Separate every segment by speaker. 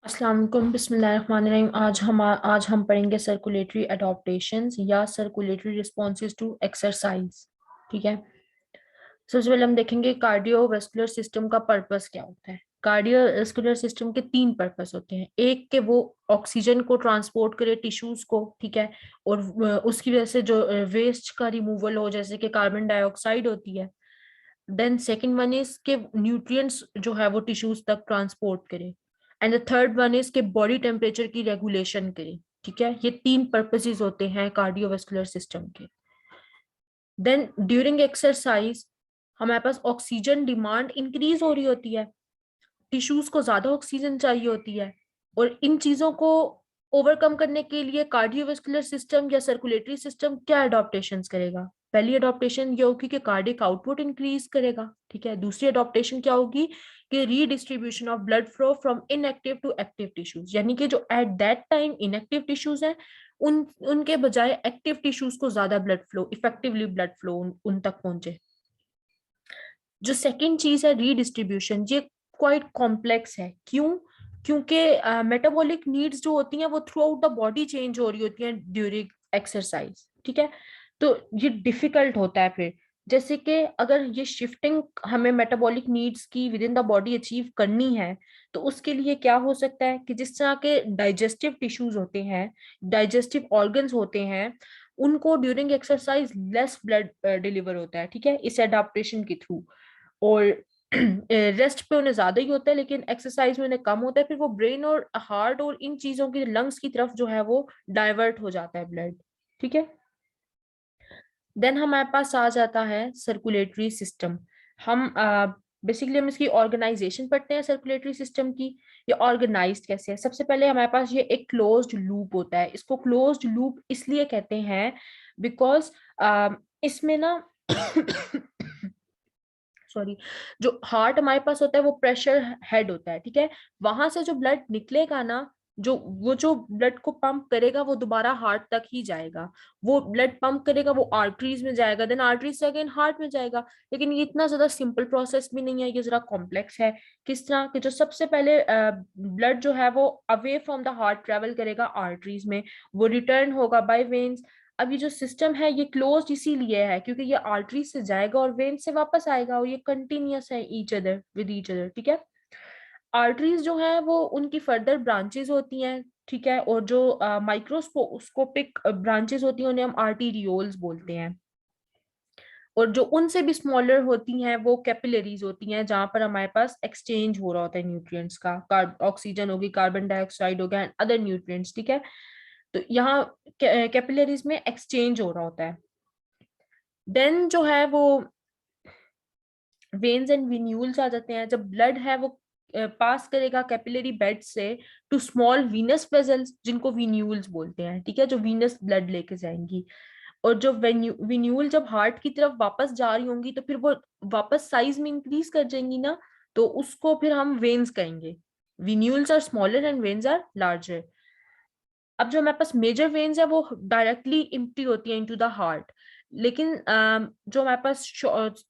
Speaker 1: अस्सलाम वालेकुम बिस्मिल्लाहिर्रहमानिर्रहीम। आज हम पढ़ेंगे सर्कुलेटरी एडॉप्टेशंस या सर्कुलेटरी रिस्पॉन्सेज टू एक्सरसाइज। ठीक है। सबसे पहले हम देखेंगे कार्डियोवास्कुलर सिस्टम का पर्पस क्या होता है। कार्डियोवास्कुलर सिस्टम के तीन पर्पस होते हैं। एक के वो ऑक्सीजन को ट्रांसपोर्ट करे टिश्यूज को, ठीक है, और उसकी वजह से जो वेस्ट का रिमूवल हो, जैसे कि कार्बन डाइऑक्साइड होती है। देन सेकंड वन इज के न्यूट्रिएंट्स जो है वो टिश्यूज तक ट्रांसपोर्ट करे। And the third one is के बॉडी टेम्परेचर की रेगुलेशन करे। ठीक है, ये तीन पर्पसेस होते हैं कार्डियोवास्कुलर सिस्टम के। देन ड्यूरिंग एक्सरसाइज हमारे पास ऑक्सीजन डिमांड इंक्रीज हो रही होती है, टिश्यूज को ज्यादा ऑक्सीजन चाहिए होती है, और इन चीजों को ओवरकम करने के लिए कार्डियोवास्कुलर सिस्टम या सर्कुलेटरी सिस्टम क्या अडॉप्टेशन करेगा। पहली अडॉप्टेशन ये होगी कि कार्डियक आउटपुट इंक्रीज करेगा। ठीक है। दूसरी अडॉप्टेशन क्या होगी कि redistribution of blood flow from inactive to active tissues, यानी कि जो at that time inactive tissues हैं उनके बजाय एक्टिव टिश्यूज को ज्यादा blood flow, effectively blood flow उन तक पहुंचे। जो सेकंड चीज है रीडिस्ट्रीब्यूशन, ये क्वाइट कॉम्प्लेक्स है। क्यों? क्योंकि मेटाबॉलिक नीड्स जो होती हैं वो through out the body change हो रही होती हैं ड्यूरिंग एक्सरसाइज। ठीक है। तो ये डिफिकल्ट होता है फिर, जैसे कि अगर ये शिफ्टिंग हमें मेटाबॉलिक नीड्स की with in the body achieve करनी है, तो उसके लिए क्या हो सकता है कि जिस तरह के डाइजेस्टिव टिश्यूज होते हैं, डाइजेस्टिव ऑर्गन्स होते हैं, उनको during exercise less blood deliver होता है। ठीक है, इस एडाप्टेशन के थ्रू। और रेस्ट पे उन्हें ज्यादा ही होता है, लेकिन एक्सरसाइज में उन्हें कम होता है। फिर वो ब्रेन और हार्ट और इन चीजों की लंग्स की तरफ जो है वो डाइवर्ट हो जाता है ब्लड। ठीक है। देन हमारे पास आ जाता है सर्कुलेटरी सिस्टम। हम बेसिकली हम इसकी ऑर्गेनाइजेशन पढ़ते हैं सर्कुलेटरी सिस्टम की। ये ऑर्गेनाइज्ड कैसे है। सबसे पहले हमारे पास ये एक क्लोज्ड लूप होता है। इसको क्लोज्ड लूप इसलिए कहते हैं बिकॉज इसमें ना सॉरी, जो हार्ट हमारे पास होता है वो प्रेशर हेड होता है। ठीक है। वहां से जो ब्लड निकलेगा ना, जो ब्लड को पंप करेगा वो दोबारा हार्ट तक ही जाएगा। वो ब्लड पंप करेगा, वो आर्टरीज में जाएगा, देन आर्टरीज से अगेन हार्ट में जाएगा। लेकिन ये इतना ज्यादा सिंपल प्रोसेस भी नहीं है, ये जरा कॉम्प्लेक्स है। किस तरह कि जो सबसे पहले ब्लड जो है वो away from the heart travel करेगा आर्टरीज में, वो रिटर्न होगा बाय वेन्स। अब ये जो सिस्टम है ये क्लोज्ड इसीलिए है क्योंकि ये आर्टरी से जाएगा और वेन से वापस आएगा, और ये कंटिन्यूअस है each other with each other. ठीक है। आर्टरीज जो है वो उनकी फर्दर ब्रांचेस होती हैं। ठीक है। और जो माइक्रोस्कोपिक ब्रांचेस होती हैं उन्हें हम आर्टीरियोल्स बोलते हैं। और जो उनसे भी स्मॉलर होती हैं वो कैपिलरीज होती हैं, जहां पर हमारे पास एक्सचेंज हो रहा होता है न्यूट्रिएंट्स का। ऑक्सीजन होगी, कार्बन डाइऑक्साइड हो गया एंड अदर न्यूट्रिएंट्स। ठीक है। तो यहाँ कैपिलरीज में एक्सचेंज हो रहा होता है। देन जो है वो वेन्स एंड विन्यूल्स आ जाते हैं। जब ब्लड है वो पास करेगा कैपिलरी बेड से टू स्मॉल वीनस वेजल्स, जिनको विन्यूल्स बोलते हैं। ठीक है, जो वीनस ब्लड लेके जाएंगी। और जो विन्यूल जब हार्ट की तरफ वापस जा रही होंगी तो फिर वो वापस साइज में इंक्रीज कर जाएंगी ना, तो उसको फिर हम वेन्स कहेंगे। Venules are smaller and veins are larger. अब जो हमारे पास मेजर वेन्स है वो डायरेक्टली इम्प्टी होती है इनटू द हार्ट। लेकिन जो हमारे पास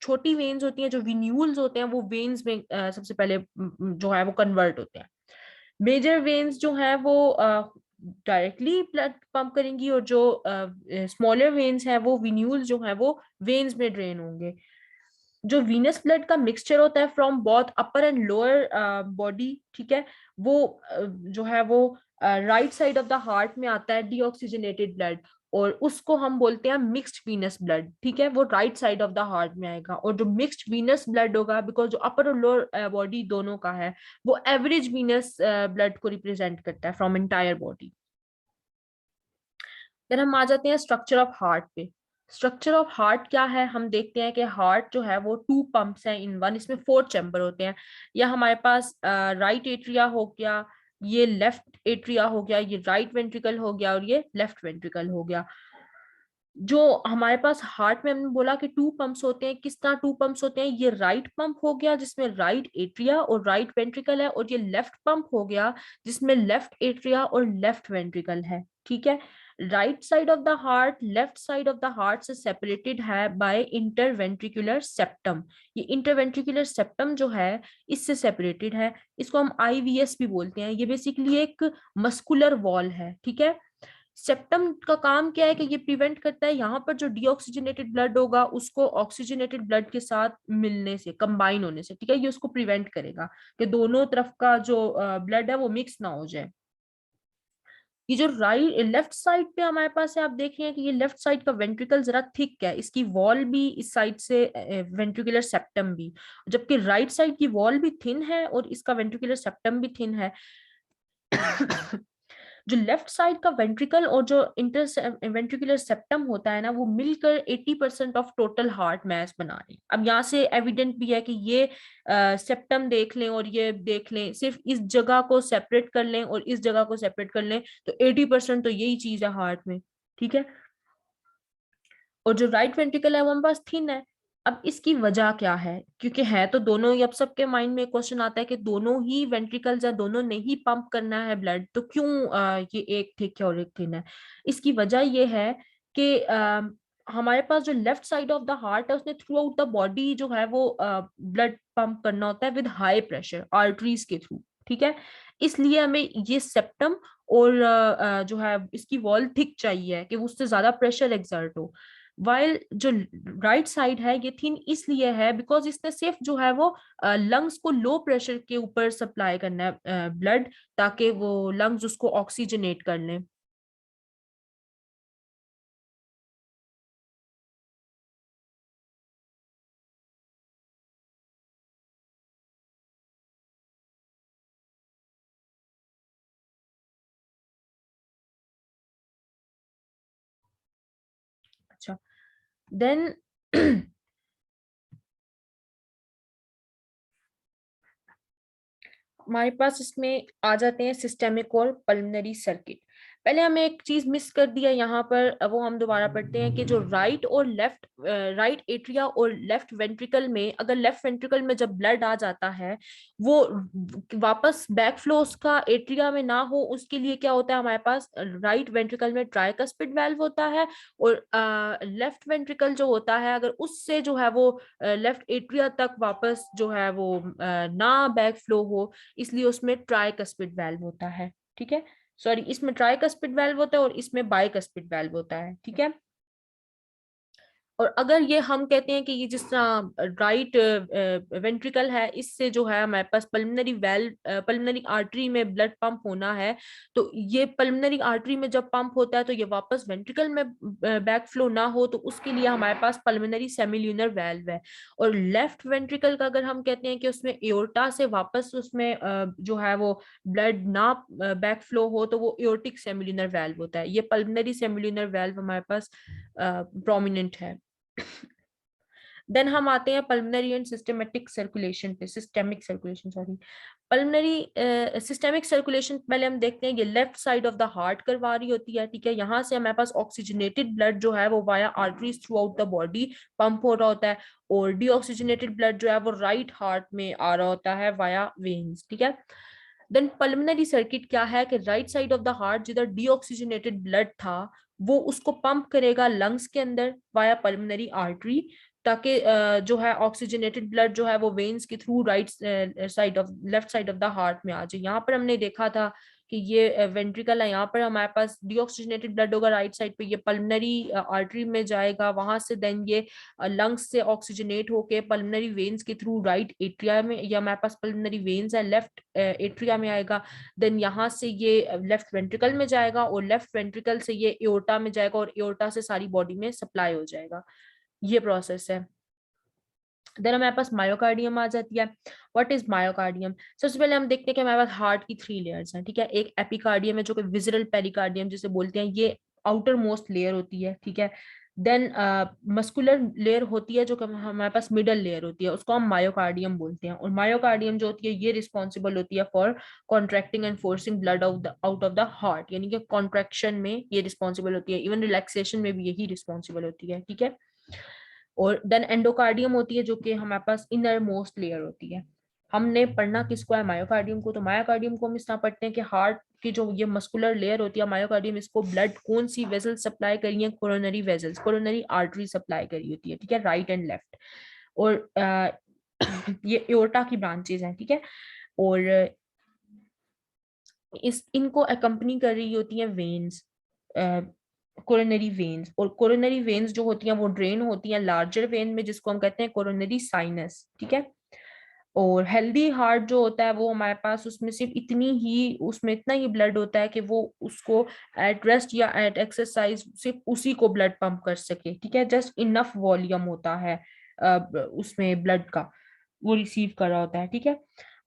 Speaker 1: छोटी वेन्स होती हैं, जो विन्यूल्स होते हैं, वो वेन्स में सबसे पहले जो है वो कन्वर्ट होते हैं। मेजर वेन्स जो है वो डायरेक्टली ब्लड पंप करेंगी, और जो स्मॉलर वेन्स है वो विन्यूल्स जो है वो वेन्स में ड्रेन होंगे। जो वीनस ब्लड का मिक्सचर होता है from both upper and lower body, ठीक है, वो जो है वो right side of the heart में आता है डीऑक्सीजनेटेड ब्लड, और उसको हम बोलते हैं मिक्स्ड वीनस ब्लड। ठीक है, वो right side of the heart में आएगा। और जो मिक्स्ड वीनस ब्लड होगा, बिकॉज जो अपर और लोअर बॉडी दोनों का है, वो एवरेज वीनस ब्लड को रिप्रेजेंट करता है फ्रॉम एंटायर बॉडी। देन हम आ जाते हैं स्ट्रक्चर ऑफ हार्ट पे। स्ट्रक्चर ऑफ हार्ट क्या है, हम देखते हैं कि हार्ट जो है वो टू पंप्स हैं इन वन। इसमें फोर चैम्बर होते हैं। या हमारे पास राइट एट्रिया हो गया, ये लेफ्ट एट्रिया हो गया, ये राइट वेंट्रिकल हो गया, और ये लेफ्ट वेंट्रिकल हो गया। जो हमारे पास हार्ट में हमने बोला कि टू पंप्स होते हैं, किस तरह टू पंप्स होते हैं। ये राइट पंप हो गया जिसमें राइट एट्रिया और राइट वेंट्रिकल है, और ये लेफ्ट पंप हो गया जिसमें लेफ्ट एट्रिया और लेफ्ट वेंट्रिकल है। ठीक है। Right side of the heart left side of the heart से सेपरेटेड है बाय इंटरवेंट्रिकुलर सेप्टम। ये इंटरवेंट्रिकुलर सेप्टम जो है इससे सेपरेटेड है, इसको हम आईवीएस भी बोलते हैं। ये बेसिकली एक मस्कुलर वॉल है, ठीक है। सेप्टम का काम क्या है कि ये प्रिवेंट करता है यहाँ पर जो डीऑक्सीजनेटेड ब्लड होगा उसको ऑक्सीजनेटेड ब्लड के साथ मिलने से, कंबाइन होने से, ठीक है। ये उसको प्रिवेंट करेगा कि दोनों तरफ का जो ब्लड है वो मिक्स ना हो जाए। ये जो राइट लेफ्ट साइड पे हमारे पास है, आप देख रहे हैं कि ये लेफ्ट साइड का वेंट्रिकल जरा थिक है, इसकी वॉल भी इस साइड से वेंट्रिकुलर सेप्टम भी, जबकि राइट साइड की वॉल भी थिन है और इसका वेंट्रिकुलर सेप्टम भी थिन है। जो लेफ्ट साइड का वेंट्रिकल और जो इंटर वेंट्रिकुलर सेप्टम होता है ना, वो मिलकर 80% ऑफ टोटल हार्ट मास बना रहे हैं। अब यहाँ से एविडेंट भी है कि ये सेप्टम देख लें और ये देख लें, सिर्फ इस जगह को सेपरेट कर लें और इस जगह को सेपरेट कर लें तो 80% तो यही चीज है हार्ट में, ठीक है। और जो राइट वेंट्रिकल है वो हमारे पास थिन है। अब इसकी वजह क्या है, क्योंकि है तो दोनों ही, अब सबके माइंड में क्वेश्चन आता है कि दोनों ही वेंट्रिकल्स या दोनों ने ही पंप करना है ब्लड, तो क्यों ये एक थिक है और एक थिन है। इसकी वजह ये है कि हमारे पास जो left side of the heart है उसने थ्रू आउट द बॉडी जो है वो ब्लड पंप करना होता है विद हाई प्रेशर आर्टरीज के थ्रू, ठीक है। इसलिए हमें ये सेप्टम और जो है इसकी वॉल थिक चाहिए कि उससे ज्यादा प्रेशर एक्सर्ट हो। वाइल जो राइट साइड है ये थिन इसलिए है बिकॉज इसने सिर्फ जो है वो लंग्स को लो प्रेशर के ऊपर सप्लाई करना है ब्लड, ताकि वो लंग्स उसको ऑक्सीजनेट कर लें। अच्छा, देन हमारे पास इसमें आ जाते हैं सिस्टेमिक और पल्मोनरी सर्किट। पहले हमें एक चीज मिस कर दिया यहाँ पर, वो हम दोबारा पढ़ते हैं कि जो राइट और लेफ्ट, राइट एट्रिया और लेफ्ट वेंट्रिकल में, अगर लेफ्ट वेंट्रिकल में जब ब्लड आ जाता है वो वापस बैक फ्लो उसका एट्रिया में ना हो, उसके लिए क्या होता है हमारे पास, राइट वेंट्रिकल में ट्राइकस्पिड वाल्व होता है और लेफ्ट वेंट्रिकल जो होता है अगर उससे जो है वो लेफ्ट एट्रिया तक वापस जो है वो ना बैक फ्लो हो, इसलिए उसमें ट्राइकस्पिड वाल्व होता है, ठीक है। सॉरी, इसमें ट्राइकस्पिड वाल्व होता है और इसमें बाइकस्पिड वाल्व होता है, ठीक है। और अगर ये हम कहते हैं कि ये जिस तरह राइट वेंट्रिकल है, इससे जो है हमारे पास पल्मोनरी वेल्व, पल्मोनरी आर्टरी में ब्लड पंप होना है, तो ये पल्मोनरी आर्टरी में जब पंप होता है तो ये वापस वेंट्रिकल में बैक फ्लो ना हो, तो उसके लिए हमारे पास पल्मोनरी सेमिल्यूनर वेल्व है। और लेफ्ट वेंट्रिकल का अगर हम कहते हैं कि उसमें एओर्टा से वापस उसमें जो है वो ब्लड ना बैक फ्लो हो, तो वो एओर्टिक सेमिल्यूनर वेल्व होता है। ये पल्मोनरी सेमिल्यूनर वेल्व हमारे पास प्रोमिनेंट है। देन हम आते हैं पल्मोनरी एंड सिस्टेमेटिक सर्कुलेशन पे, systemic circulation, sorry, pulmonary systemic circulation पहले हम देखते हैं। ये left side of the heart करवा रही होती है, ठीक है। यहाँ से हमारे पास ऑक्सीजनेटेड ब्लड जो है वो via arteries through out the body pump हो रहा होता है, और डीऑक्सीजनेटेड ब्लड जो है वो राइट हार्ट में आ रहा होता है वाया वेन्स, ठीक है। देन पल्मोनरी सर्किट क्या है कि right side of the heart जिधर डीऑक्सीजनेटेड ब्लड था वो उसको पंप करेगा लंग्स के अंदर वाया पल्मोनरी आर्टरी, ताकि जो है ऑक्सीजनेटेड ब्लड जो है वो वेन्स के through right side of left side of the heart में आ जाए। यहाँ पर हमने देखा था कि ये वेंट्रिकल है, यहाँ पर हमारे पास डीऑक्सीजनेटेड ब्लड होगा राइट साइड पे, ये पल्मोनरी आर्टरी में जाएगा, वहां से देन ये लंग्स से ऑक्सीजनेट होके पल्मोनरी वेन्स के थ्रू राइट एट्रिया में, या हमारे पास पल्मोनरी वेन्स है लेफ्ट एट्रिया में आएगा, देन यहाँ से ये लेफ्ट वेंट्रिकल में जाएगा और लेफ्ट वेंट्रिकल से ये एओर्टा में जाएगा और एओर्टा से सारी बॉडी में सप्लाई हो जाएगा। ये प्रोसेस है। देन हमारे पास मायोकार्डियम आ जाती है। What is myocardium? सबसे पहले हम देखते हैं कि हमारे पास हार्ट की 3 लेयर्स हैं, ठीक है। एक एपिकार्डियम है जो कि विजरल पेरिकार्डियम जिसे बोलते हैं, ये आउटर मोस्ट लेयर होती है, ठीक है। देन मस्कुलर लेयर होती है जो कि हमारे पास मिडल लेयर होती है, उसको हम मायोकार्डियम बोलते हैं। और मायोकार्डियम जो होती है ये रिस्पॉन्सिबल होती है for contracting and forcing blood out of the heart, यानी कि कॉन्ट्रैक्शन में ये रिस्पॉन्सिबल होती है, इवन रिलैक्सेशन में भी यही रिस्पॉन्सिबल होती है, ठीक है। और देन एंडोकार्डियम होती है जो कि हमारे पास इनर मोस्ट लेयर होती है। हमने पढ़ना किसको है, मायोकार्डियम को। तो मायोकार्डियम को हम इस तरह पढ़ते हैं कि हार्ट की जो ये मस्कुलर लेयर होती है मायोकार्डियम, इसको ब्लड कौन सी वेसल सप्लाई करी है, coronary vessels, coronary artery supply करी होती है, ठीक है, राइट एंड लेफ्ट। और ये एओर्टा की ब्रांचेज हैं, ठीक है। और इस इनको अकम्पनी कर रही होती हैं वेन्स, कोरोनरी वेन्स। और कोरोनरी वेन्स जो होती हैं वो ड्रेन होती हैं लार्जर वेन में, जिसको हम कहते हैं कोरोनरी साइनस, ठीक है। और हेल्दी हार्ट जो होता है वो हमारे पास उसमें सिर्फ इतनी ही, उसमें इतना ही ब्लड होता है कि वो उसको एट रेस्ट या एट एक्सरसाइज सिर्फ उसी को ब्लड पंप कर सके, ठीक है, जस्ट इनफ वॉल्यूम होता है उसमें ब्लड का, वो रिसीव कर रहा होता है, ठीक है।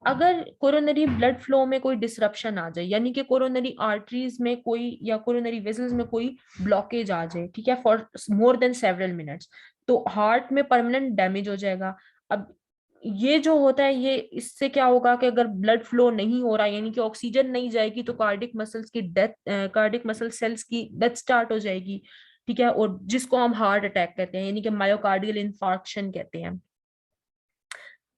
Speaker 1: अगर कोरोनरी ब्लड फ्लो में कोई डिसरप्शन आ जाए, यानी कि कोरोनरी आर्टरीज में कोई या कोरोनरी वेसल्स में कोई ब्लॉकेज आ जाए, ठीक है, for more than several minutes, तो हार्ट में परमानेंट डैमेज हो जाएगा। अब ये जो होता है, ये इससे क्या होगा कि अगर ब्लड फ्लो नहीं हो रहा, यानी कि ऑक्सीजन नहीं जाएगी, तो कार्डिक मसल्स की डेथ, कार्डिक मसल सेल्स की डेथ स्टार्ट हो जाएगी, ठीक है, और जिसको हम हार्ट अटैक कहते हैं, यानी कि मायोकार्डियल इंफार्क्शन कहते हैं।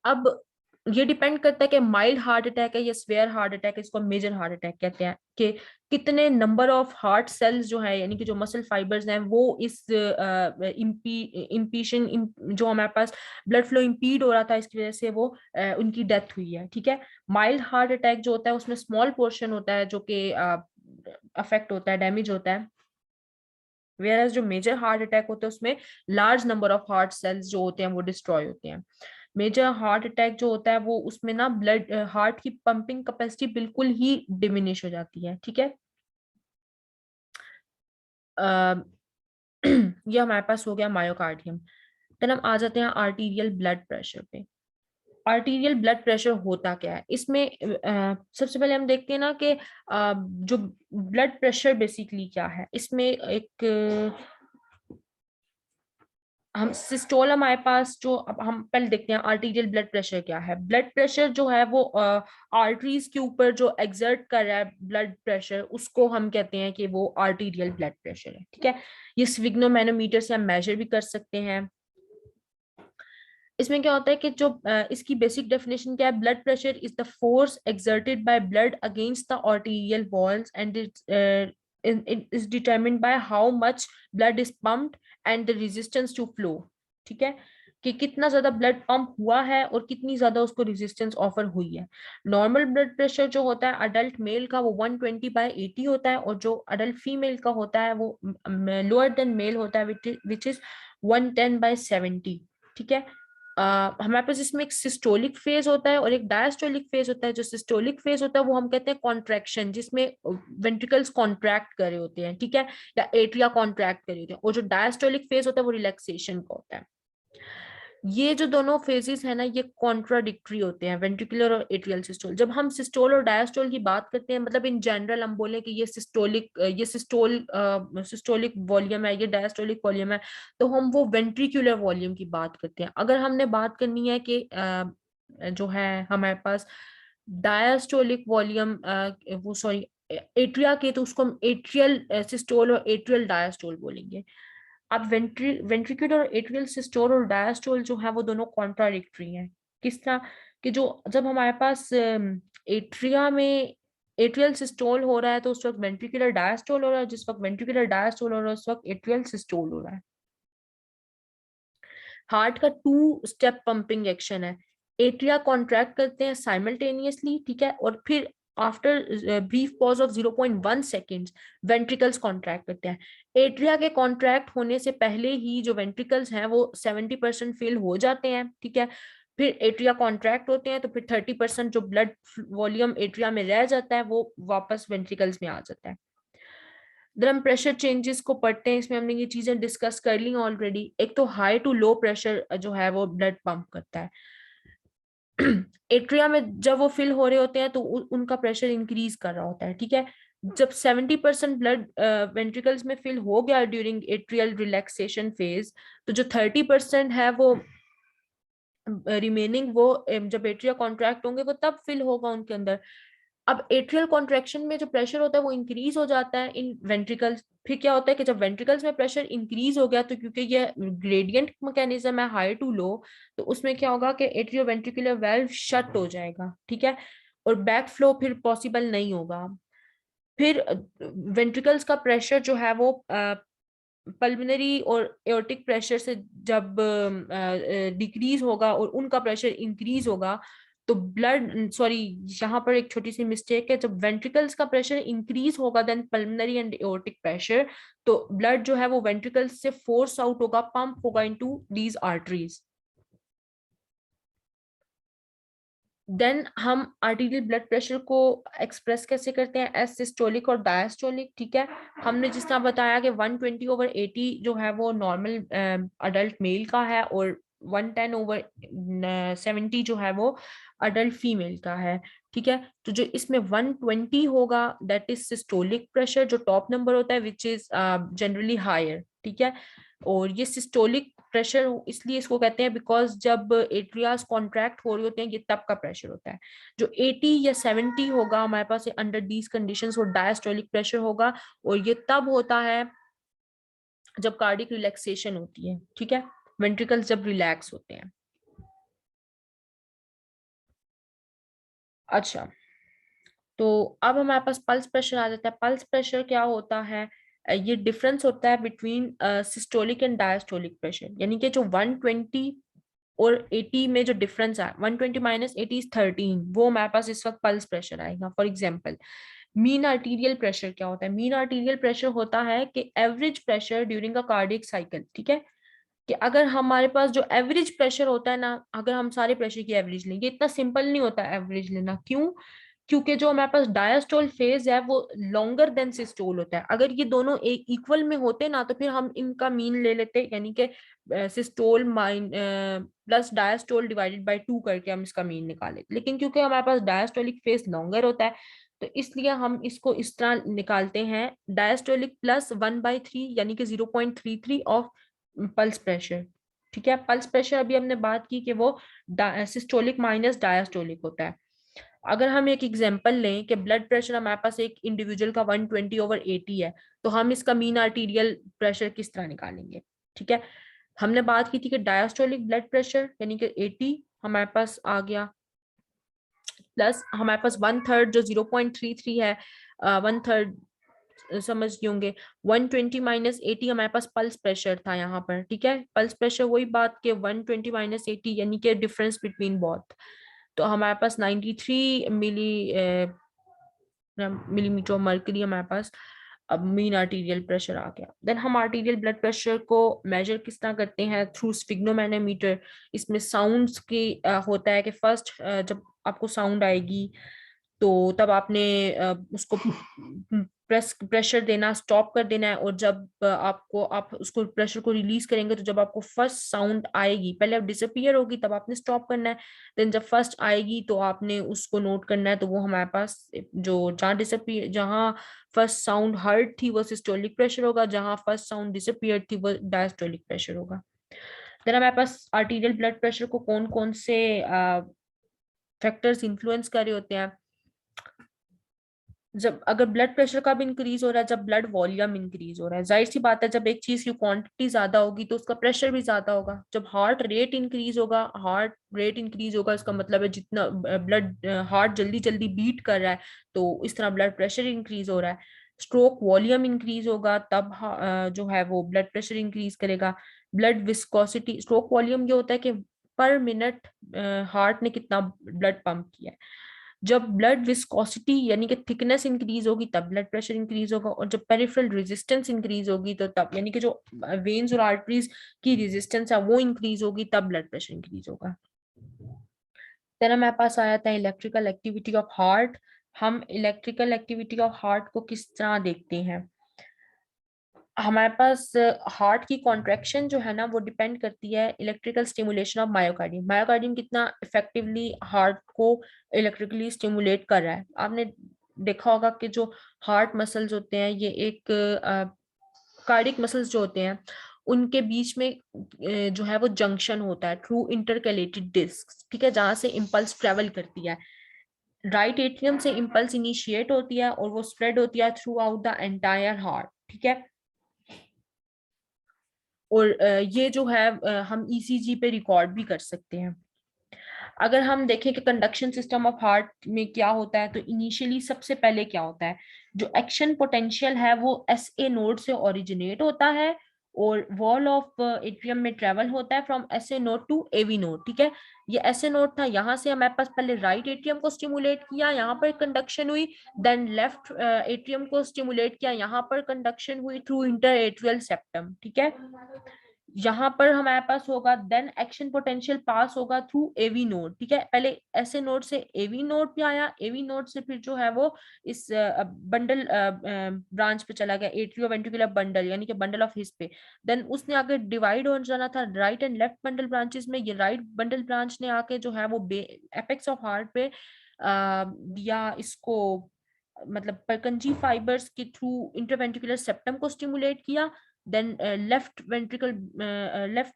Speaker 1: अब ये डिपेंड करता है कि माइल्ड हार्ट अटैक है या स्वेयर हार्ट अटैक है, इसको मेजर हार्ट अटैक कहते हैं, कि कितने नंबर ऑफ हार्ट सेल्स जो है, यानी कि जो मसल फाइबर्स हैं, वो इस इम्पीशन जो हमारे पास ब्लड फ्लो इम्पीड हो रहा था, इसकी वजह से वो उनकी डेथ हुई है, ठीक है। माइल्ड हार्ट अटैक जो होता है उसमें स्मॉल पोर्शन होता है जो कि अफेक्ट होता है, डैमेज होता है, वेयर जो मेजर हार्ट अटैक होता है उसमें large number of heart cells जो होते हैं वो डिस्ट्रॉय होते हैं। मेजर हार्ट अटैक जो होता है वो उसमें ना ब्लड हार्ट की पंपिंग कैपेसिटी बिल्कुल ही डिमिनिश हो जाती है, ठीक है। अ, ये हमारे पास हो गया मायोकार्डियम। देन हम आ जाते हैं आर्टीरियल ब्लड प्रेशर पे। आर्टीरियल ब्लड प्रेशर होता क्या है इसमें, सबसे पहले हम देखते हैं ना कि जो ब्लड प्रेशर बेसिकली क्या है, इसमें एक हम सिस्टोल हमारे पास जो, अब हम पहले देखते हैं आर्टीरियल ब्लड प्रेशर क्या है। ब्लड प्रेशर जो है वो आर्टरीज के ऊपर जो एग्जर्ट कर रहा है ब्लड प्रेशर, उसको हम कहते हैं कि वो आर्टीरियल ब्लड प्रेशर है, ठीक है। ये स्विग्नोमैनोमीटर से हम मेजर भी कर सकते हैं। इसमें क्या होता है कि जो इसकी बेसिक डेफिनेशन क्या है, blood pressure is the force exerted by blood against the arterial walls and it is determined by how much blood is pumped and the resistance to flow, ठीक है, कि कितना ज्यादा ब्लड पंप हुआ है और कितनी ज्यादा उसको रेजिस्टेंस ऑफर हुई है। नॉर्मल ब्लड प्रेशर जो होता है अडल्ट मेल का वो 120/80 होता है, और जो अडल्ट फीमेल का होता है वो लोअर देन मेल होता है, विच इज 110/70, ठीक है। हमारे पास इसमें एक सिस्टोलिक फेज होता है और एक डायस्टोलिक फेज होता है। जो सिस्टोलिक फेज होता है वो हम कहते हैं कॉन्ट्रैक्शन, जिसमें वेंट्रिकल्स कॉन्ट्रैक्ट करे होते हैं, ठीक है, या एट्रिया कॉन्ट्रैक्ट करे होते हैं। और जो डायस्टोलिक फेज होता है वो रिलैक्सेशन का होता है। ये जो दोनों फेजेस है ना, ये कॉन्ट्राडिक्टरी होते हैं, वेंट्रिकुलर और एट्रियल सिस्टोल। जब हम सिस्टोल और डायस्टोल की बात करते हैं, मतलब इन जनरल हम बोले कि ये सिस्टोलिक वॉल्यूम है, ये डायस्टोलिक वॉल्यूम है, तो हम वो वेंट्रिकुलर वॉल्यूम की बात करते हैं। अगर हमने बात करनी है कि जो है हमारे पास डायस्टोलिक वॉल्यूम, वो सॉरी एट्रिया के, तो उसको हम एट्रियल सिस्टोल और एट्रियल डायस्टोल बोलेंगे। अब वेंट्रिकुलर और एट्रियल सिस्टोल और डायस्टोल जो है वो दोनों कॉन्ट्राडिक्टरी हैं। किस तरह कि जो जब हमारे पास एट्रिया में एट्रियल सिस्टोल हो रहा है तो उस वक्त वेंट्रिकुलर डायस्टोल हो रहा है, जिस वक्त वेंट्रिकुलर डायस्टोल हो रहा है उस वक्त एट्रियल सिस्टोल हो रहा है। हार्ट का 2 स्टेप पंपिंग एक्शन है। एट्रिया कॉन्ट्रैक्ट करते हैं साइमल्टेनियसली, ठीक है, और फिर after brief pause of 0.1 seconds ventricles contract करते हैं। एट्रिया के कॉन्ट्रैक्ट होने से पहले ही जो वेंट्रिकल्स हैं वो 70% फिल हो जाते हैं, ठीक है। फिर एट्रिया कॉन्ट्रैक्ट होते हैं तो फिर 30% जो ब्लड वॉल्यूम एट्रिया में रह जाता है वो वापस वेंट्रिकल्स में आ जाता है। अगर हम प्रेशर चेंजेस को पढ़ते हैं, इसमें हमने ये चीजें डिस्कस कर ली ऑलरेडी। एक तो हाई टू लो प्रेशर जो है वो ब्लड पंप करता है। एट्रिया में जब वो फिल हो रहे होते हैं तो उनका प्रेशर इंक्रीज कर रहा होता है, ठीक है। जब 70% ब्लड वेंट्रिकल्स में फिल हो गया ड्यूरिंग एट्रियल रिलैक्सेशन फेज, तो जो 30% है वो रिमेनिंग, वो जब एट्रिया कॉन्ट्रैक्ट होंगे वो तब फिल होगा उनके अंदर। अब एट्रियल कॉन्ट्रैक्शन में जो प्रेशर होता है वो इंक्रीज हो जाता है इन वेंट्रिकल्स। फिर क्या होता है कि जब वेंट्रिकल्स में प्रेशर इंक्रीज हो गया, तो क्योंकि ये ग्रेडियंट मैकेनिज्म है हाई टू लो, तो उसमें क्या होगा कि एट्रियो वेंट्रिकुलर वाल्व शट हो जाएगा, ठीक है, और बैक फ्लो फिर पॉसिबल नहीं होगा। फिर वेंट्रिकल्स का प्रेशर जो है वो पल्मोनरी और एओर्टिक प्रेशर से जब डिक्रीज होगा और उनका प्रेशर इंक्रीज होगा, तो ब्लड, सॉरी, यहाँ पर एक छोटी सी मिस्टेक है, जब वेंट्रिकल्स का प्रेशर इंक्रीज होगा then pulmonary and aortic pressure, तो ब्लड जो है वो वेंट्रिकल्स से फोर्स आउट होगा, पंप होगा इनटू दीज आर्टरीज। देन हम आर्टीरियल ब्लड प्रेशर को एक्सप्रेस कैसे करते हैं, एस सिस्टोलिक और डायस्टोलिक, ठीक है। हमने जिस तरह बताया कि 120/80 जो है वो नॉर्मल अडल्ट मेल का है, और 110/70 जो है वो अडल्ट फीमेल का है, ठीक है। तो जो इसमें 120 होगा दैट इज सिस्टोलिक प्रेशर, जो टॉप नंबर होता है विच इज जनरली हायर, ठीक है। और ये सिस्टोलिक प्रेशर इसलिए इसको कहते हैं बिकॉज जब एट्रियाज कॉन्ट्रैक्ट हो रहे होते हैं ये तब का प्रेशर होता है। जो 80 या 70 होगा हमारे पास अंडर दीज कंडीशंस वो डायस्टोलिक प्रेशर होगा, और ये तब होता है जब कार्डिक रिलैक्सेशन होती है, ठीक है, वेंट्रिकल्स जब रिलैक्स होते हैं। अच्छा, तो अब हमारे पास पल्स प्रेशर आ जाता है। पल्स प्रेशर क्या होता है, ये डिफरेंस होता है between systolic and diastolic pressure, यानी कि जो 120 और 80 में जो डिफरेंस है, 120 माइनस 80 इज 13, वो हमारे पास इस वक्त पल्स प्रेशर आएगा। For example, mean arterial pressure क्या होता है, मीन आर्टीरियल प्रेशर होता है कि average pressure during a cardiac cycle, ठीक है। कि अगर हमारे पास जो एवरेज प्रेशर होता है ना, अगर हम सारे प्रेशर की एवरेज लें, ये इतना सिंपल नहीं होता एवरेज लेना। क्यों? क्योंकि जो हमारे पास डायस्टोल फेज है वो लॉन्गर देन सिस्टोल होता है। अगर ये दोनों एक इक्वल में होते ना तो फिर हम इनका मीन ले लेते, यानी कि systole mine plus diastole divided by 2 करके हम इसका मीन निकाले। लेकिन क्योंकि हमारे पास डायस्टोलिक फेज लॉन्गर होता है, तो इसलिए हम इसको इस तरह निकालते हैं, डायस्टोलिक प्लस 1/3 यानी कि 0.33 ऑफ पल्स प्रेशर, ठीक है। पल्स प्रेशर अभी हमने बात की कि वो सिस्टोलिक माइनस डायस्टोलिक होता है। अगर हम एक एग्जांपल लें कि ब्लड प्रेशर हमारे पास एक इंडिविजुअल का 120/80 है, तो हम इसका मीन आर्टीरियल प्रेशर किस तरह निकालेंगे, ठीक है। हमने बात की थी कि डायस्टोलिक ब्लड प्रेशर यानी कि 80 हमारे पास आ गया, प्लस हमारे पास 1/3 जो 0.33 है, 1/3 समझ गए होंगे, 120 माइनस 80 हमारे पास पल्स प्रेशर था यहाँ पर, ठीक है। पल्स प्रेशर वही बात के 120 माइनस 80 यानी कि डिफरेंस बिटवीन बोथ, तो हमारे पास 93 मिलीमीटर मर्करी हमारे पास अब मीन आर्टीरियल प्रेशर आ गया। देन हम आर्टीरियल ब्लड प्रेशर को मेजर किस तरह करते हैं, थ्रू स्फिग्नोमैनोमीटर। इसमें साउंड्स की होता है कि फर्स्ट जब आपको साउंड आएगी तो तब आपने उसको प्रेशर देना स्टॉप कर देना है, और जब आप उसको प्रेशर को रिलीज करेंगे तो जब आपको फर्स्ट साउंड आएगी, पहले अब डिसअपियर होगी तब आपने स्टॉप करना है, देन जब फर्स्ट आएगी तो आपने उसको नोट करना है। तो वो हमारे पास जो जहाँ फर्स्ट साउंड हर्ड थी वो सिस्टोलिक प्रेशर होगा, जहाँ फर्स्ट साउंड डिसअपियर थी वो डायस्टोलिक प्रेशर होगा। देन हमारे पास आर्टीरियल ब्लड प्रेशर को कौन कौन से फैक्टर्स इन्फ्लुएंस कर रहे होते हैं। जब अगर ब्लड प्रेशर कब इंक्रीज हो रहा है, जब ब्लड वॉल्यूम इंक्रीज हो रहा है। जाहिर सी बात है जब एक चीज की क्वांटिटी ज्यादा होगी तो उसका प्रेशर भी ज्यादा होगा। जब हार्ट रेट इंक्रीज होगा इसका मतलब है जितना ब्लड हार्ट जल्दी जल्दी बीट कर रहा है, तो इस तरह ब्लड प्रेशर इंक्रीज हो रहा है। स्ट्रोक वॉल्यूम इंक्रीज होगा तब जो है वो ब्लड प्रेशर इंक्रीज करेगा। ब्लड विस्कोसिटी, स्ट्रोक वॉल्यूम ये होता है कि पर मिनट हार्ट ने कितना ब्लड पंप किया है। जब ब्लड विस्कोसिटी यानी कि थिकनेस इंक्रीज होगी तब ब्लड प्रेशर इंक्रीज होगा, और जब पेरिफेरल रेजिस्टेंस इंक्रीज होगी तो तब, यानी कि जो वेन्स और आर्टरीज की रेजिस्टेंस है वो इंक्रीज होगी तब ब्लड प्रेशर इंक्रीज होगा। देन हमारे पास आ जाता है इलेक्ट्रिकल एक्टिविटी ऑफ हार्ट। हम इलेक्ट्रिकल एक्टिविटी ऑफ हार्ट को किस तरह देखते हैं, हमारे पास हार्ट की कॉन्ट्रैक्शन जो है ना वो डिपेंड करती है electrical stimulation of myocardium. Myocardium कितना इफेक्टिवली हार्ट को इलेक्ट्रिकली स्टिमुलेट कर रहा है। आपने देखा होगा कि जो हार्ट मसल्स होते हैं ये एक कार्डिक मसल्स जो होते हैं उनके बीच में जो है वो जंक्शन होता है थ्रू इंटरकैलेटेड डिस्क, ठीक है, जहां से इम्पल्स ट्रेवल करती है। राइट एट्रियम से इम्पल्स इनिशिएट होती है और वो स्प्रेड होती है through out the entire heart, ठीक है। और ये जो है हम ईसीजी पे रिकॉर्ड भी कर सकते हैं। अगर हम देखें कि कंडक्शन सिस्टम ऑफ हार्ट में क्या होता है, तो इनिशियली सबसे पहले क्या होता है, जो एक्शन पोटेंशियल है वो एस ए नोड से ओरिजिनेट होता है और वॉल ऑफ एट्रियम में ट्रेवल होता है from S A node to AV node, ठीक है। ये एस ए नोड था, यहाँ से हमारे पास पहले राइट एट्रियम को स्टिमुलेट किया, यहाँ पर कंडक्शन हुई, देन लेफ्ट एट्रियम को स्टिमुलेट किया, यहाँ पर कंडक्शन हुई थ्रू इंटर एट्रियल सेप्टम, ठीक है। यहाँ पर हमारे पास होगा देन एक्शन पोटेंशियल पास होगा थ्रू एवी नोड, ठीक है। पहले ऐसे नोड से एवी नोड पे आया, एवी नोड से फिर जो है वो इस बंडल ब्रांच पे चला गया, एट्रियो वेंट्रिकुलर बंडल यानी कि बंडल ऑफ हिस पे। देन उसने आगे डिवाइड हो जाना था right and left bundle branches में। ये राइट बंडल ब्रांच ने आके जो है वो एपेक्स ऑफ हार्ट पे या इसको मतलब परकंजी फाइबर्स के थ्रू इंटरवेंट्रिकुलर सेप्टम को स्टिमुलेट किया। देन लेफ्ट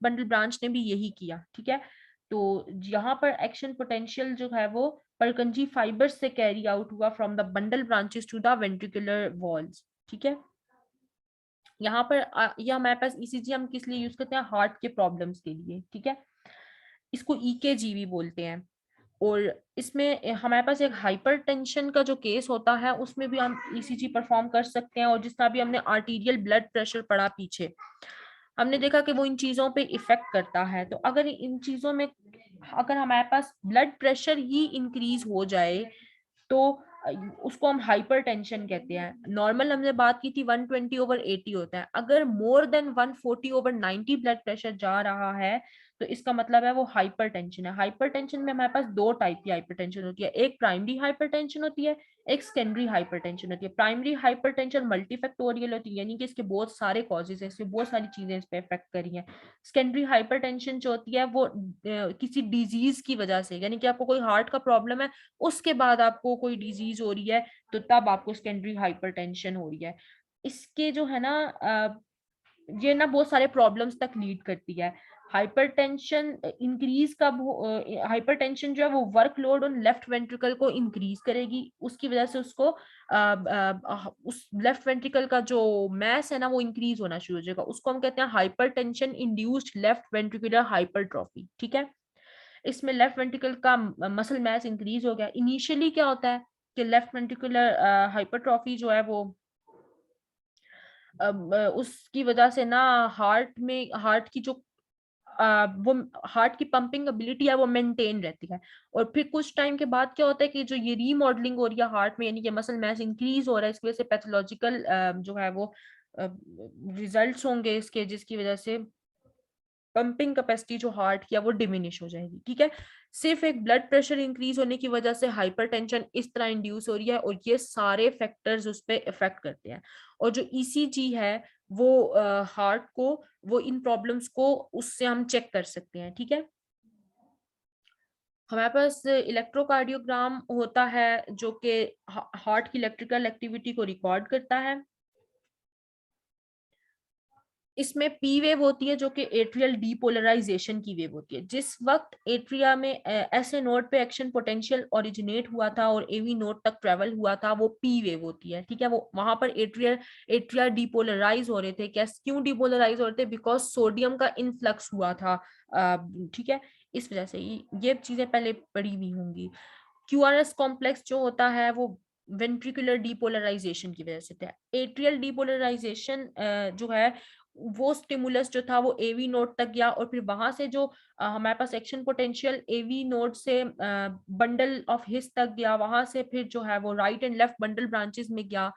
Speaker 1: बंडल ब्रांच ने भी यही किया, ठीक है। तो यहाँ पर एक्शन पोटेंशियल जो है वो परकंजी फाइबर्स से कैरी आउट हुआ from the bundle branches to the ventricular walls, ठीक है। यहाँ पर ये हमारे पास ईसीजी हम किस लिए यूज करते हैं, हार्ट के प्रॉब्लम्स के लिए, ठीक है। इसको ईकेजी भी बोलते हैं। और इसमें हमारे पास एक हाइपरटेंशन का जो केस होता है उसमें भी हम ईसीजी परफॉर्म कर सकते हैं। और जिस तरह भी हमने आर्टीरियल ब्लड प्रेशर पढ़ा पीछे, हमने देखा कि वो इन चीजों पे इफेक्ट करता है। तो अगर इन चीजों में अगर हमारे पास ब्लड प्रेशर ही इंक्रीज हो जाए तो उसको हम हाइपरटेंशन कहते हैं। नॉर्मल हमने बात की थी 120/80 होता है, अगर मोर देन 140/90 ब्लड प्रेशर जा रहा है तो इसका मतलब है वो हाइपरटेंशन है। हाइपरटेंशन में हमारे पास दो टाइप की हाइपरटेंशन होती है, एक प्राइमरी हाइपरटेंशन होती है, एक सेकेंडरी हाइपरटेंशन होती है। प्राइमरी हाइपरटेंशन मल्टीफैक्टोरियल होती है, यानी कि इसके बहुत सारे कॉजेज हैं, इसमें बहुत सारी चीजें इस पे इफेक्ट करी हैं। सेकेंडरी हाइपरटेंशन जो होती है वो किसी डिजीज की वजह से, यानी कि आपको कोई हार्ट का प्रॉब्लम है, उसके बाद आपको कोई डिजीज हो रही है, तो तब आपको सेकेंडरी हाइपरटेंशन हो रही है। इसके जो है ना ये ना बहुत सारे प्रॉब्लम्स तक लीड करती है। हाइपरटेंशन इंक्रीज कब हाइपरटेंशन जो है वो वर्कलोड ऑन लेफ्ट वेंट्रिकल को इंक्रीज करेगी, उसकी वजह से उसको उस लेफ्ट वेंट्रिकल का जो मैस है ना वो इंक्रीज होना शुरू हो जाएगा। उसको हम कहते हैं hypertension induced left ventricular hypertrophy, ठीक है। इसमें लेफ्ट वेंट्रिकल का मसल मैस इंक्रीज हो गया। इनिशियली क्या होता है कि लेफ्ट वेंट्रिकुलर हाइपरट्रॉफी जो है वो उसकी वजह से ना हार्ट की जो वो हार्ट की पंपिंग एबिलिटी है वो मेंटेन रहती है। और फिर कुछ टाइम के बाद क्या होता है कि जो ये रीमॉडलिंग हो रही है हार्ट में, यानी कि मसल मैस इंक्रीज हो रहा है, इसकी वजह से पैथोलॉजिकल जो है वो रिजल्ट्स होंगे इसके, जिसकी वजह से पंपिंग कैपेसिटी जो हार्ट की है वो डिमिनिश हो जाएगी, ठीक है। सिर्फ एक ब्लड प्रेशर इंक्रीज होने की वजह से हाइपरटेंशन इस तरह इंड्यूस हो रही है, और ये सारे फैक्टर्स उस पर इफेक्ट करते हैं। और जो ईसीजी है वो हार्ट को वो इन प्रॉब्लम्स को उससे हम चेक कर सकते हैं, ठीक है। हमारे पास इलेक्ट्रोकार्डियोग्राम होता है जो कि हार्ट की इलेक्ट्रिकल एक्टिविटी को रिकॉर्ड करता है। इसमें पी वेव होती है जो कि एट्रियल डीपोलराइजेशन की वेव होती है। जिस वक्त एट्रिया में ऐसे नोड पे एक्शन पोटेंशियल ओरिजिनेट हुआ था और एवी नोड तक ट्रेवल हुआ था, वो पी वेव होती है, ठीक है। वो वहां पर एट्रिया डीपोलराइज हो रहे थे। क्यों डीपोलराइज हो रहे थे? बिकॉज सोडियम का इनफ्लक्स हुआ था, ठीक है। इस वजह से ये चीजें पहले पड़ी हुई होंगी। क्यूआरएस कॉम्प्लेक्स जो होता है वो वेंट्रिकुलर डीपोलराइजेशन की वजह से था। एट्रियल डीपोलराइजेशन जो है वो स्टिमुलस जो था वो एवी नोड तक गया, और फिर वहां से जो हमारे पास एक्शन पोटेंशियल एवी नोड से बंडल ऑफ हिस तक गया, वहां से फिर जो है वो right and left bundle branches में गया।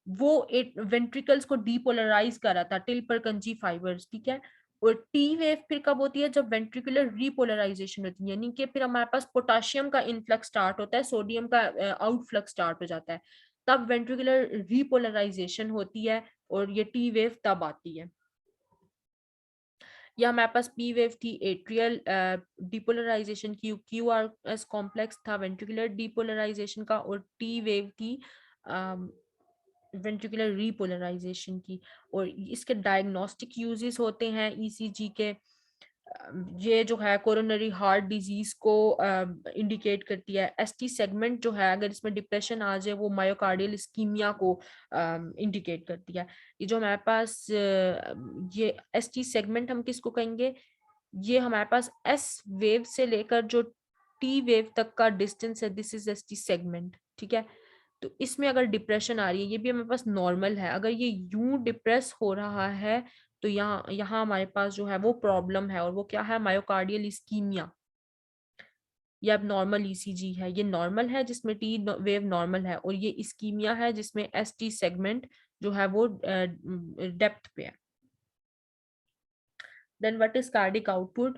Speaker 1: वो वेंट्रिकल्स को डीपोलराइज कर रहा था टिल परकंजी फाइबर्स, ठीक है। और टी वेव फिर कब होती है? जब वेंट्रिकुलर रीपोलराइजेशन होती है, यानी कि फिर हमारे पास पोटाशियम का इनफ्लक्स स्टार्ट होता है, सोडियम का आउटफ्लक्स स्टार्ट हो जाता है, तब वेंट्रिकुलर रीपोलराइजेशन होती है और ये टी वेव तब आती है। या हमारे पास पी वेव थी एट्रियल डिपोलराइजेशन की, क्यू आर एस कॉम्प्लेक्स था वेंट्रिकुलर डिपोलराइजेशन का, और टी वेव थी वेंट्रिकुलर रीपोलराइजेशन की। और इसके डायग्नोस्टिक यूजेस होते हैं ईसीजी के। ये जो है कोरोनरी हार्ट डिजीज को इंडिकेट करती है। एसटी सेगमेंट जो है, अगर इसमें डिप्रेशन आ जाए, वो मायोकार्डियल इस्कीमिया को इंडिकेट करती है। ये जो हमारे पास ये एसटी सेगमेंट हम किसको कहेंगे, ये हमारे पास एस वेव से लेकर जो टी वेव तक का डिस्टेंस है, दिस इज एसटी सेगमेंट, ठीक है। तो इसमें अगर डिप्रेशन आ रही है, ये भी हमारे पास नॉर्मल है। अगर ये यूं डिप्रेस हो रहा है तो यहाँ यहाँ हमारे पास जो है वो प्रॉब्लम है, और वो क्या है, मायोकार्डियल इस्कीमिया। ये अब नॉर्मल ईसीजी है, ये नॉर्मल है जिसमें टी वेव नॉर्मल है, और ये इस्कीमिया है जिसमें एस टी सेगमेंट जो है वो डेप्थ पे है। Then what is cardiac output,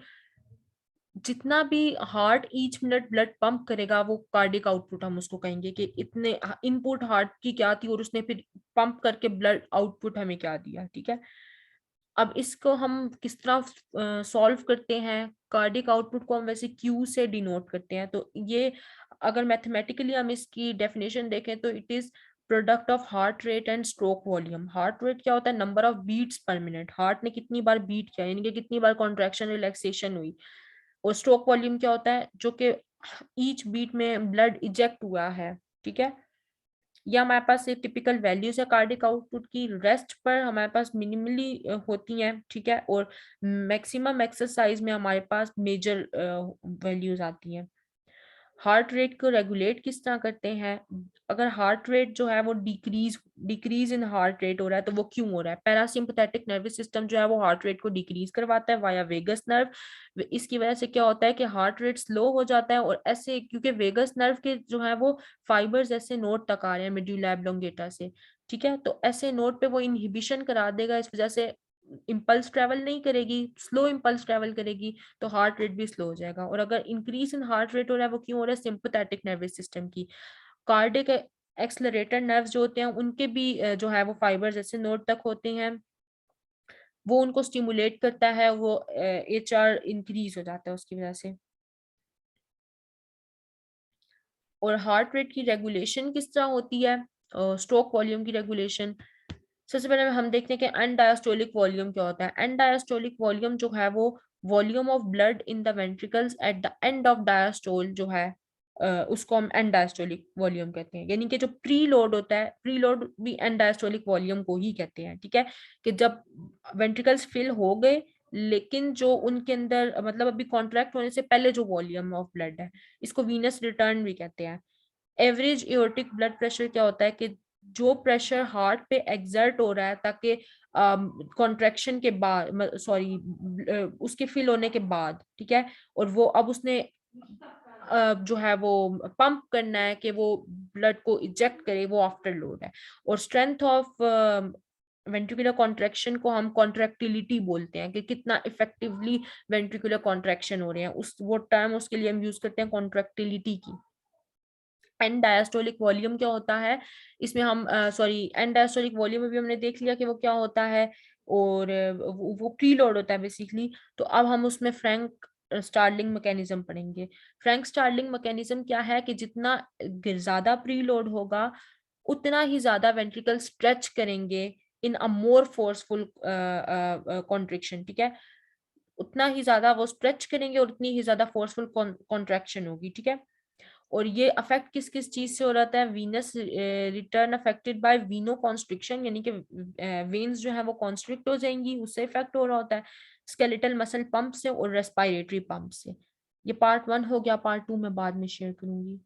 Speaker 1: जितना भी heart each minute blood pump करेगा वो कार्डिक आउटपुट हम उसको कहेंगे, कि इतने इनपुट हार्ट की क्या थी और उसने फिर पंप करके ब्लड आउटपुट हमें क्या दिया, ठीक है। अब इसको हम किस तरह सॉल्व करते हैं, कार्डिक आउटपुट को हम वैसे क्यू से डिनोट करते हैं। तो ये अगर मैथमेटिकली हम इसकी डेफिनेशन देखें तो it is product of heart rate and stroke volume. Heart rate क्या होता है, number of beats per minute, heart ने कितनी बार बीट किया, यानी कि कितनी बार कॉन्ट्रैक्शन रिलैक्सेशन हुई। और स्ट्रोक वॉल्यूम क्या होता है, जो कि ईच बीट में ब्लड इजेक्ट हुआ है, ठीक है। या हमारे पास ये टिपिकल वैल्यूज है कार्डिक आउटपुट की, रेस्ट पर हमारे पास मिनिमली होती हैं, ठीक है, और मैक्सिमम एक्सरसाइज में हमारे पास मेजर वैल्यूज आती हैं। हार्ट रेट को रेगुलेट किस तरह करते हैं, अगर हार्ट रेट जो है वो डिक्रीज इन हार्ट रेट हो रहा है तो वो क्यों हो रहा है, पैरासिम्पथेटिक नर्वस सिस्टम जो है वो हार्ट रेट को डिक्रीज करवाता है वाया वेगस नर्व। इसकी वजह से क्या होता है कि हार्ट रेट स्लो हो जाता है, और ऐसे क्योंकि वेगस नर्व के जो है वो फाइबर्स ऐसे नोड तक आ रहे हैं मेड्यूला ऑब्लोंगेटा से, ठीक है, तो ऐसे नोड पे वो इनहिबिशन करा देगा, इस वजह से इम्पल्स ट्रेवल नहीं करेगी, स्लो इम्पल्स ट्रेवल करेगी, तो हार्ट रेट भी स्लो हो जाएगा। और अगर इंक्रीज इन हार्ट रेट हो रहा है, वो क्यों हो रहा है, सिंपैथेटिक नर्वस सिस्टम की कार्डिक एक्सलरेटर नर्व्स जो होते हैं उनके भी जो है वो फाइबर जैसे नोड तक होते हैं, वो उनको स्टिमुलेट करता है, वो एच आर इंक्रीज हो जाता है उसकी वजह से। और हार्ट रेट की रेगुलेशन किस तरह होती है, स्ट्रोक वॉल्यूम की रेगुलेशन, सबसे पहले हम देखते हैं कि एंड डायस्टोलिक वॉल्यूम क्या होता है। एंड डायस्टोलिक वॉल्यूम जो है वो volume of blood in the ventricles at the end of diastole जो है, उसको हम एंड डायस्टोलिक वॉल्यूम कहते हैं। यानी कि जो प्री लोड होता है, प्री लोड भी एंड डायस्टोलिक वॉल्यूम को ही कहते हैं, ठीक है, कि जब वेंट्रिकल्स फिल हो गए लेकिन जो उनके अंदर मतलब अभी कॉन्ट्रैक्ट होने से पहले जो वॉल्यूम ऑफ ब्लड है, इसको वीनस रिटर्न भी कहते हैं। एवरेज एओर्टिक ब्लड प्रेशर क्या होता है, कि जो प्रेशर हार्ट पे एग्जर्ट हो रहा है ताकि कॉन्ट्रैक्शन के बाद, सॉरी उसके फिल होने के बाद, ठीक है, और वो अब उसने जो है वो पंप करना है कि वो ब्लड को इजेक्ट करे, वो आफ्टर लोड है। और स्ट्रेंथ ऑफ वेंट्रिकुलर कॉन्ट्रैक्शन को हम कॉन्ट्रैक्टिलिटी बोलते हैं, कि कितना इफेक्टिवली वेंट्रिकुलर कॉन्ट्रैक्शन हो रहे हैं, उस वो टर्म उसके लिए हम यूज करते हैं कॉन्ट्रैक्टिलिटी की। एंड डायस्टोलिक वॉल्यूम क्या होता है, इसमें हम सॉरी एंड डायस्टोलिक वॉल्यूम में भी हमने देख लिया कि वो क्या होता है, और वो प्रीलोड होता है बेसिकली। तो अब हम उसमें फ्रैंक स्टार्लिंग मैकेनिज्म पढ़ेंगे। फ्रैंक स्टार्लिंग मैकेनिज्म क्या है, कि जितना ज्यादा प्रीलोड होगा उतना ही ज्यादा वेंट्रिकल स्ट्रेच करेंगे इन अ मोर फोर्सफुल कॉन्ट्रिक्शन, ठीक है, उतना ही ज्यादा वो स्ट्रेच करेंगे और उतनी ही ज्यादा फोर्सफुल कॉन्ट्रैक्शन होगी, ठीक है। और ये अफेक्ट किस किस चीज से हो रहा है, venous return affected by veno constriction, यानी कि वेन्स जो है वो कॉन्स्ट्रिक्ट हो जाएंगी, उससे इफेक्ट हो रहा होता है, स्केलेटल मसल पंप से और रेस्पिरेटरी पंप से। ये पार्ट 1 हो गया, पार्ट 2 में बाद में शेयर करूंगी।